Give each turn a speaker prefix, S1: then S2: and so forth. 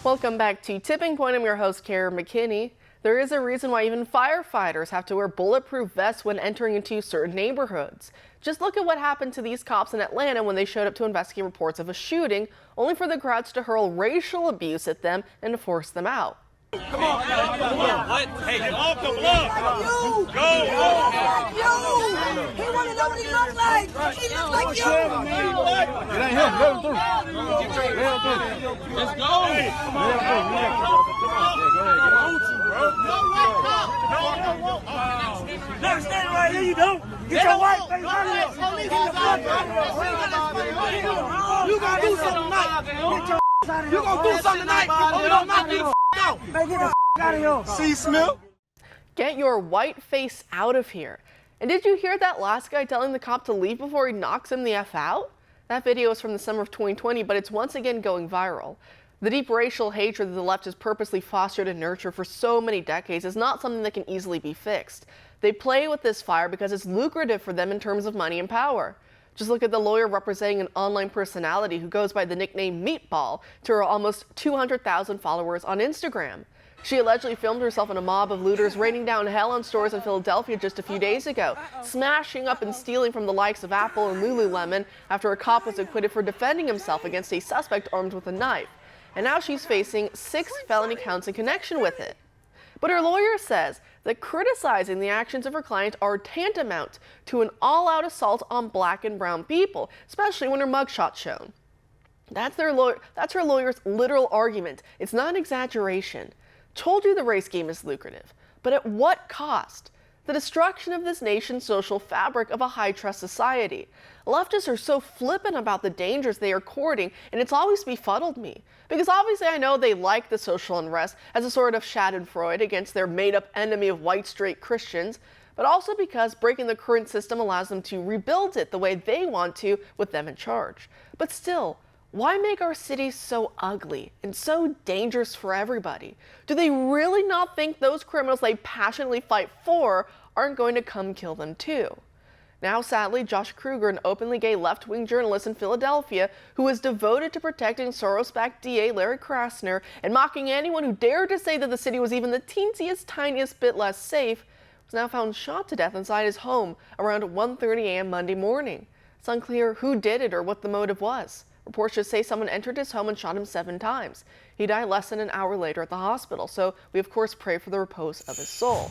S1: Welcome back to Tipping Point. I'm your host, Kara McKinney. There is a reason why even firefighters have to wear bulletproof vests when entering into certain neighborhoods. Just look at what happened to these cops in Atlanta when they showed up to investigate reports of a shooting, only for the crowds to hurl racial abuse at them and to force them out.
S2: Come on, what? Hey, get off the block! Go!
S3: He wanna know what he looks like! He looks like you!
S4: It ain't him, let him through. Let him through.
S2: Let's go!
S4: Let him through.
S3: Never stand right here, you don't! Get your white face out of here! You gonna do something tonight! Get your out of here! You gonna do something tonight! You don't knock me out! Man, get the out of here!
S4: See, Smith?
S1: Get your white face out of here. And did you hear that last guy telling the cop to leave before he knocks him the F out? That video is from the summer of 2020, but it's once again going viral. The deep racial hatred that the left has purposely fostered and nurtured for so many decades is not something that can easily be fixed. They play with this fire because it's lucrative for them in terms of money and power. Just look at the lawyer representing an online personality who goes by the nickname Meatball to her almost 200,000 followers on Instagram. She allegedly filmed herself in a mob of looters raining down hell on stores in Philadelphia just a few days ago, smashing up and stealing from the likes of Apple and Lululemon after a cop was acquitted for defending himself against a suspect armed with a knife. And now she's facing 6 felony counts in connection with it. But her lawyer says that criticizing the actions of her client are tantamount to an all-out assault on black and brown people, especially when her mugshot's shown. That's her lawyer's literal argument. It's not an exaggeration. Told you the race game is lucrative, but at what cost? The destruction of this nation's social fabric of a high-trust society. Leftists are so flippant about the dangers they are courting, and it's always befuddled me. Because obviously I know they like the social unrest as a sort of schadenfreude against their made-up enemy of white straight Christians, but also because breaking the current system allows them to rebuild it the way they want to with them in charge. But still, why make our cities so ugly and so dangerous for everybody? Do they really not think those criminals they passionately fight for aren't going to come kill them too? Now, sadly, Josh Kruger, an openly gay left-wing journalist in Philadelphia who is devoted to protecting Soros-backed DA Larry Krasner and mocking anyone who dared to say that the city was even the teensiest, tiniest bit less safe, was now found shot to death inside his home around 1:30 a.m. Monday morning. It's unclear who did it or what the motive was. Reports just say someone entered his home and shot him 7 times. He died less than an hour later at the hospital, so we of course pray for the repose of his soul.